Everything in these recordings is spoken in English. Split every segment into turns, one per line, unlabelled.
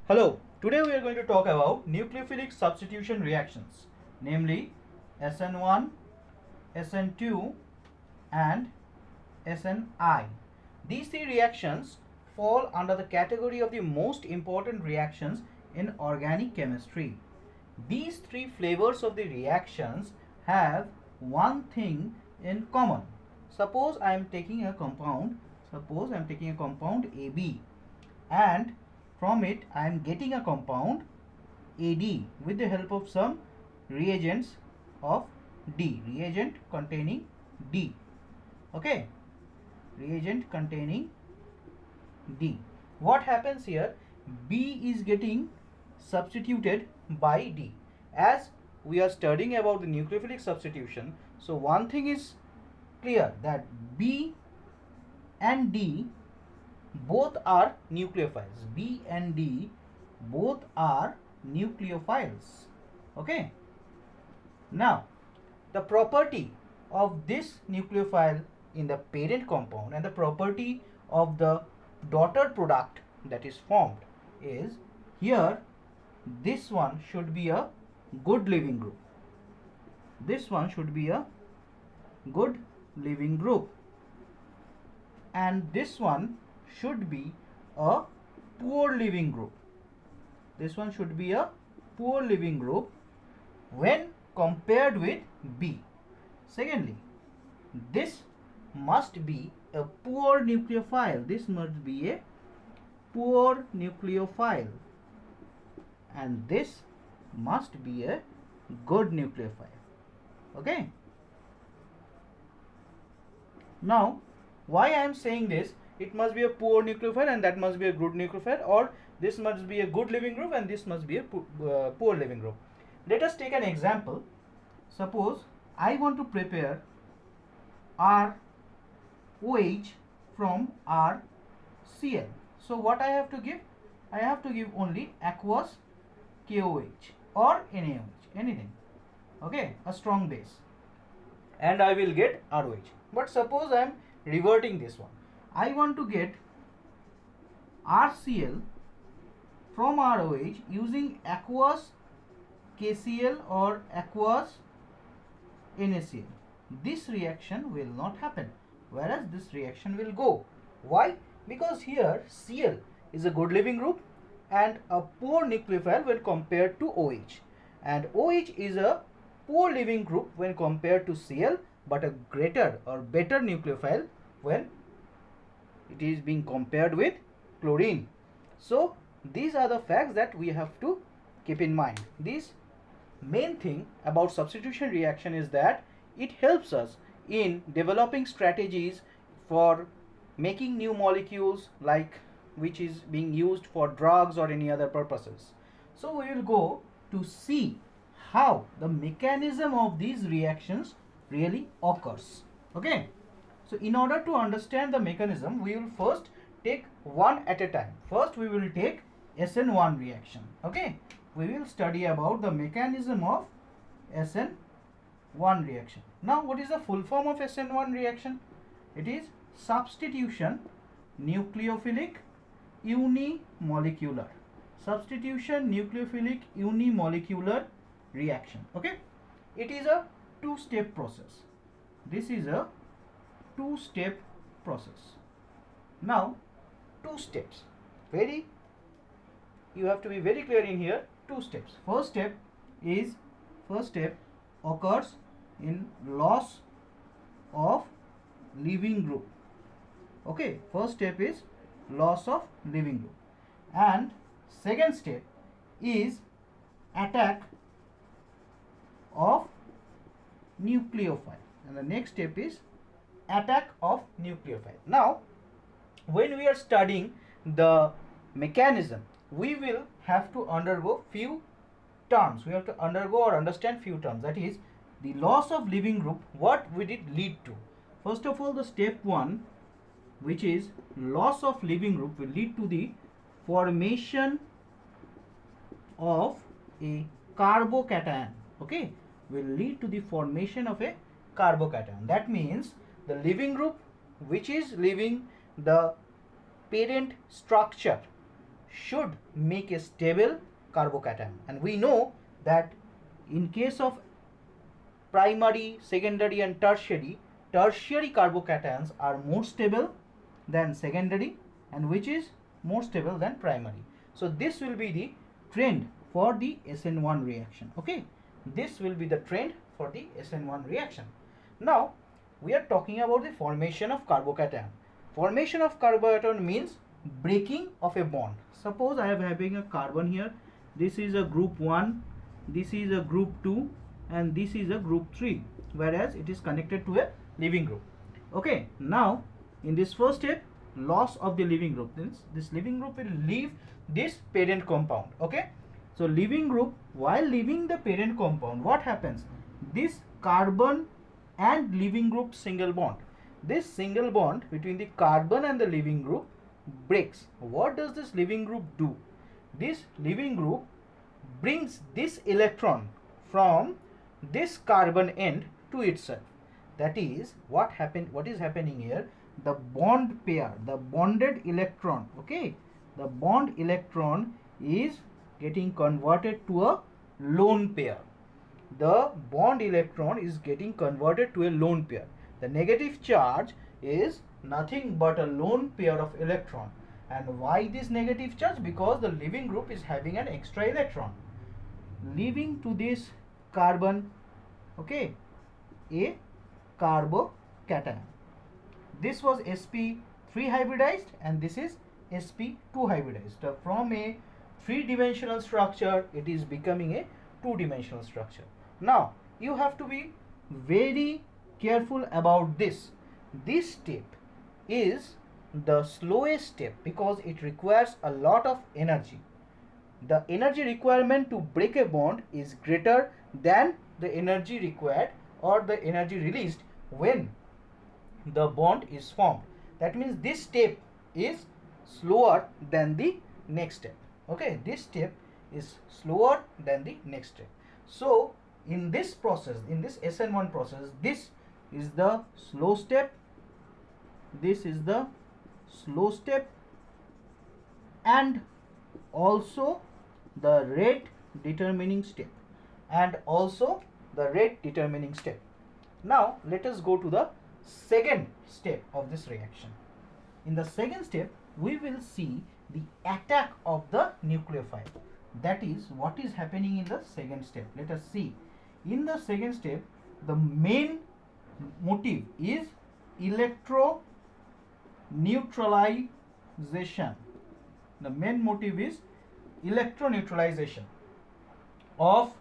Hello, today we are going to talk about nucleophilic substitution reactions, namely SN1, SN2 and SNI. These three reactions fall under the category of the most important reactions in organic chemistry. These three flavors of the reactions have one thing in common. Suppose I am taking a compound, AB, and from it I am getting a compound AD with the help of some reagents of reagent containing D. Okay, reagent containing D. What happens here? B is getting substituted by D. As we are studying about the nucleophilic substitution, so one thing is clear, that B and D both are nucleophiles. B and D both are nucleophiles. Okay. Now, the property of this nucleophile in the parent compound and the property of the daughter product that is formed is, here this one should be a good leaving group. This one should be a good leaving group, and this one should be a poor leaving group. This one should be a poor leaving group when compared with B. Secondly, this must be a poor nucleophile. This must be a poor nucleophile, and this must be a good nucleophile. Okay. Now, why I am saying this, it must be a poor nucleophile and that must be a good nucleophile, or this must be a good leaving group and this must be a poor leaving group. Let us take an example. Suppose I want to prepare ROH from RCl. So what I have to give? I have to give only aqueous KOH or NaOH, anything. Okay, a strong base, and I will get ROH. But suppose I am reverting this one. I want to get RCl from ROH using aqueous KCl or aqueous NaCl. This reaction will not happen, whereas this reaction will go. Why? Because here Cl is a good leaving group and a poor nucleophile when compared to OH, and OH is a poor leaving group when compared to Cl, but a greater or better nucleophile when it is being compared with chlorine. So these are the facts that we have to keep in mind. This main thing about substitution reaction is that it helps us in developing strategies for making new molecules, like which is being used for drugs or any other purposes. So we will go to see how the mechanism of these reactions really occurs. Okay. So in order to understand the mechanism, we will first take one at a time. First we will take SN1 reaction. Okay. We will study about the mechanism of SN1 reaction. Now, what is the full form of SN1 reaction? It is substitution nucleophilic unimolecular. Substitution nucleophilic unimolecular reaction. Okay. It is a two-step process. This is a two-step process. Now, two steps. You have to be very clear in here. Two steps. First step occurs in loss of leaving group. Okay, first step is loss of leaving group, and second step is attack of nucleophile, and the next step is attack of nucleophile. Now, when we are studying the mechanism, we will have to undergo few terms. We have to undergo or understand few terms. That is, the loss of leaving group, what will it lead to? First of all, the step 1, which is loss of leaving group, will lead to the formation of a carbocation. Okay, will lead to the formation of a carbocation. That means the leaving group which is leaving the parent structure should make a stable carbocation. And we know that in case of primary, secondary and tertiary carbocations are more stable than secondary, and which is more stable than primary. So this will be the trend for the SN1 reaction. Okay, this will be the trend for the SN1 reaction. Now we are talking about the formation of carbocation. Formation of carbocation means breaking of a bond. Suppose I am having a carbon here. This is a group 1, this is a group 2, and this is a group 3, whereas it is connected to a leaving group. Okay, now in this first step, loss of the leaving group, this leaving group will leave this parent compound. Okay, so leaving group, while leaving the parent compound, what happens? This carbon and leaving group single bond, this single bond between the carbon and the leaving group breaks. What does this leaving group do? This leaving group brings this electron from this carbon end to itself. That is what is happening here. The bond pair, the bonded electron, okay, the bond electron is getting converted to a lone pair. The bond electron is getting converted to a lone pair. The negative charge is nothing but a lone pair of electron. And why this negative charge? Because the leaving group is having an extra electron, leaving to this carbon, okay, a carbocation. This was sp3 hybridized and this is sp2 hybridized. From a three-dimensional structure, it is becoming a two-dimensional structure. Now you have to be very careful about this. This step is the slowest step because it requires a lot of energy. The energy requirement to break a bond is greater than the energy required or the energy released when the bond is formed. That means this step is slower than the next step. Okay, this step is slower than the next step. So in this process, in this SN1 process, this is the slow step, this is the slow step, and also the rate determining step, and also the rate determining step. Now let us go to the second step of this reaction. In the second step, we will see the attack of the nucleophile. That is what is happening in the second step. Let us see. In the second step, the main motive is electroneutralization. The main motive is electroneutralization of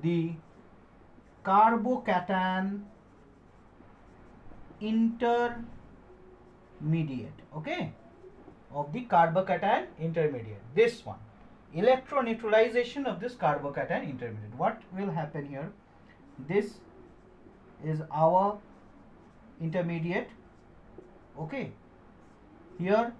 the carbocation intermediate, okay, of the carbocation intermediate. This one, electroneutralization of this carbocation intermediate. What will happen here? This is our intermediate, okay. Here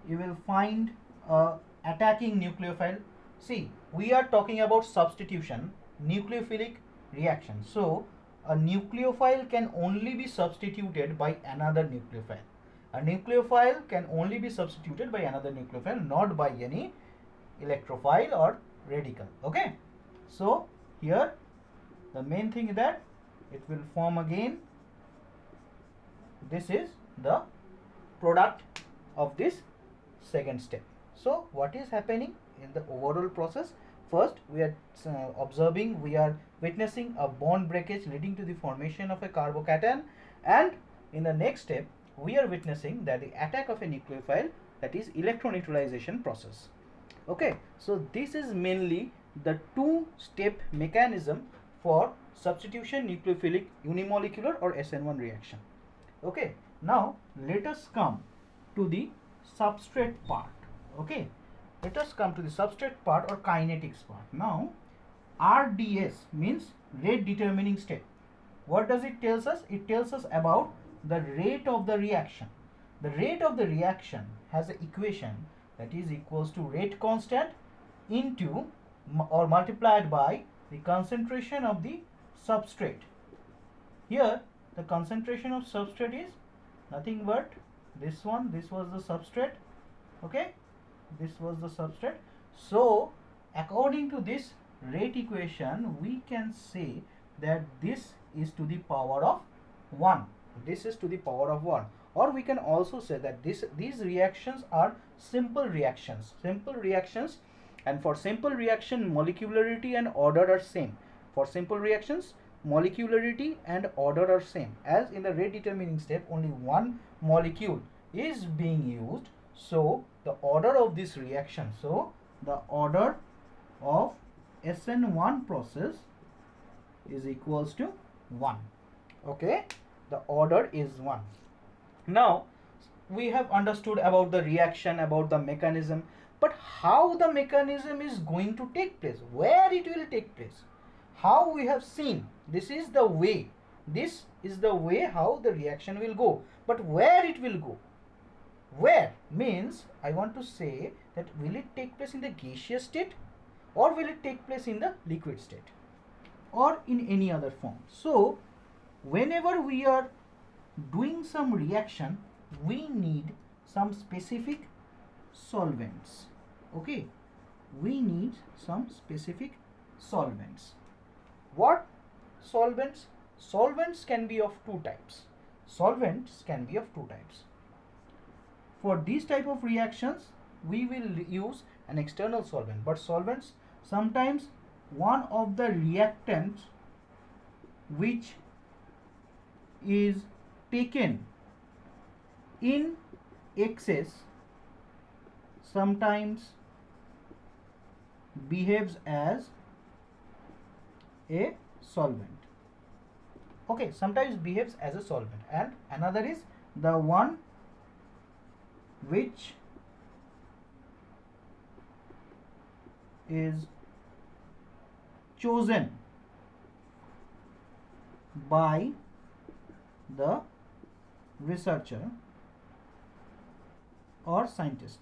you will find a attacking nucleophile. See, we are talking about substitution, nucleophilic reaction. So a nucleophile can only be substituted by another nucleophile. A nucleophile can only be substituted by another nucleophile, not by any electrophile or radical. Okay, so here the main thing is that it will form again. This is the product of this second step. So what is happening in the overall process? First, we are we are witnessing a bond breakage leading to the formation of a carbocation, and in the next step we are witnessing that the attack of a nucleophile, that is electroneutralization process. Okay, so this is mainly the two-step mechanism for substitution nucleophilic unimolecular or SN1 reaction. Okay, now let us come to the substrate part. Okay, let us come to the substrate part or kinetics part. Now RDS means rate determining step. What does it tells us? It tells us about the rate of the reaction. The rate of the reaction has an equation that is equals to rate constant into or multiplied by the concentration of the substrate. Here the concentration of substrate is nothing but this one. This was the substrate, okay, this was the substrate. So according to this rate equation, we can say that this is to the power of 1. This is to the power of 1. Or we can also say that these reactions are simple reactions. Simple reactions, and for simple reaction, molecularity and order are same. For simple reactions, molecularity and order are same. As in the rate determining step, only one molecule is being used. So the order of this reaction, so the order of SN1 process is equals to 1. Okay, the order is 1. Now we have understood about the reaction, about the mechanism, but how the mechanism is going to take place, where it will take place, how we have seen this is the way, how the reaction will go, but where it will go, where means I want to say that will it take place in the gaseous state, or will it take place in the liquid state, or in any other form. So whenever we are doing some reaction, we need some specific solvents. Okay, we need some specific solvents. What solvents? Solvents can be of two types. For these type of reactions, we will use an external solvent, but solvents, sometimes one of the reactants which is taken in excess sometimes behaves as a solvent. Okay, sometimes behaves as a solvent, and another is the one which is chosen by the researcher or scientist.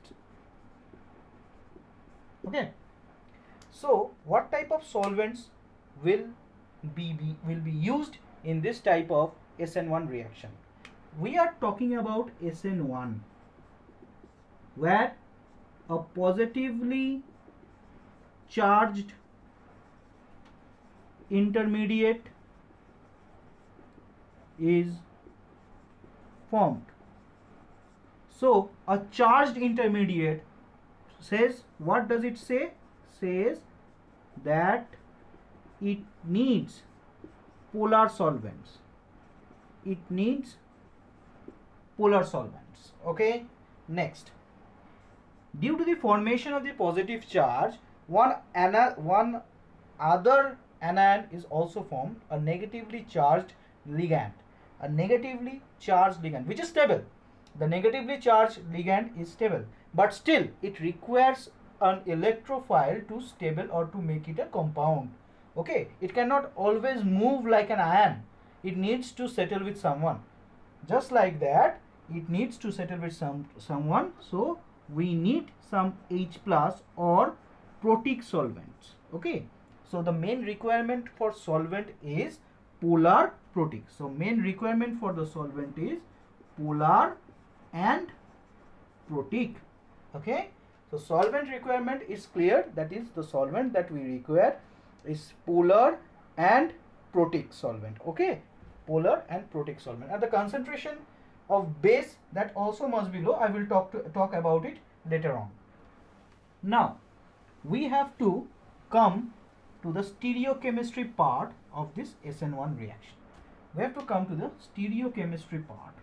Okay, so what type of solvents will be used in this type of SN1 reaction? We are talking about SN1, where a positively charged intermediate is formed. So a charged intermediate says, what does it say? Says that it needs polar solvents. It needs polar solvents. Okay, next, due to the formation of the positive charge, one other anion is also formed, a negatively charged ligand. A negatively charged ligand which is stable. The negatively charged ligand is stable, but still it requires an electrophile to stable or to make it a compound. Okay, it cannot always move like an ion. It needs to settle with someone. Just like that, it needs to settle with someone. So we need some H plus or protic solvents. Okay, so the main requirement for solvent is polar protic. So main requirement for the solvent is polar and protic. Okay, so solvent requirement is clear, that is the solvent that we require is polar and protic solvent. Okay, polar and protic solvent, and the concentration of base, that also must be low. I will talk about it later on. Now we have to come to the stereochemistry part of this SN1 reaction. We have to come to the stereochemistry part.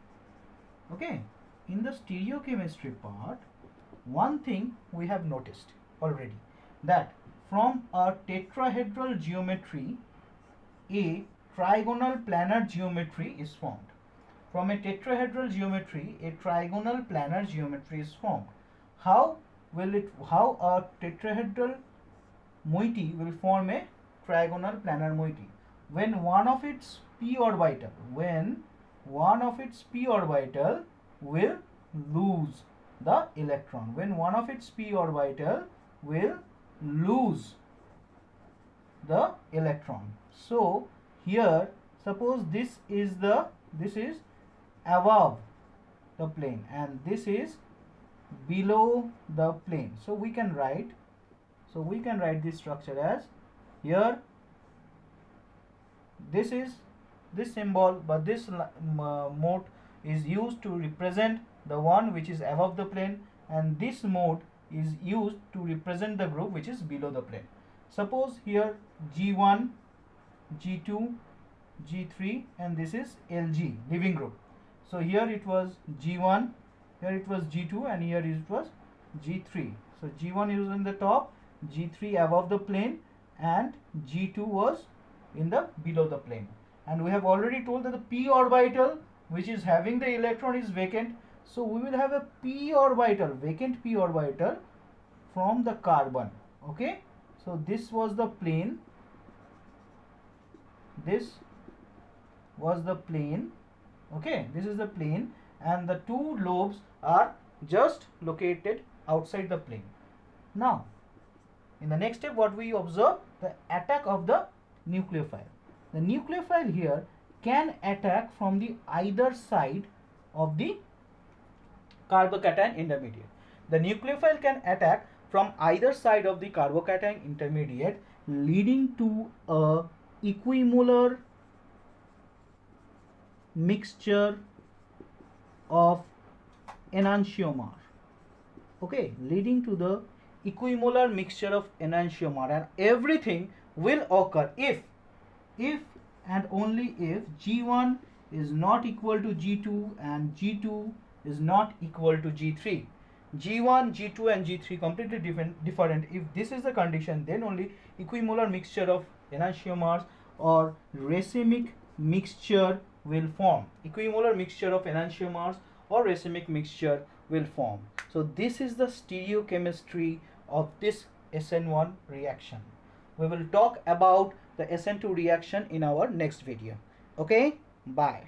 Okay, in the stereochemistry part, one thing we have noticed already, that from a tetrahedral geometry, a trigonal planar geometry is formed. From a tetrahedral geometry, a trigonal planar geometry is formed. How a tetrahedral moiety will form a trigonal planar moiety? When one of its p orbital will lose the electron. When one of its p orbital will lose the electron. So here, suppose this is above the plane and this is below the plane. So we can write this structure as, here this is this symbol, but this mode is used to represent the one which is above the plane, and this mode is used to represent the group which is below the plane. Suppose here G1, G2, G3, and this is LG, living group. So here it was G1, here it was G2, and here it was G3. So G1 is in the top, G3 above the plane, and G2 was in the below the plane. And we have already told that the p orbital which is having the electron is vacant. So we will have a p orbital, vacant p orbital from the carbon. Okay, so this was the plane, this was the plane. Okay, this is the plane, and the two lobes are just located outside the plane. Now in the next step, what we observe, the attack of the nucleophile. The nucleophile here can attack from the either side of the carbocation intermediate. The nucleophile can attack from either side of the carbocation intermediate, leading to a equimolar mixture of enantiomer. Okay, leading to the equimolar mixture of enantiomer, and everything will occur if and only if G1 is not equal to G2 and G2 is not equal to G3. G1, G2 and G3 completely different. If this is the condition, then only equimolar mixture of enantiomers or racemic mixture will form. Equimolar mixture of enantiomers or racemic mixture will form. So this is the stereochemistry of this SN1 reaction. We will talk about the SN2 reaction in our next video. Okay, bye.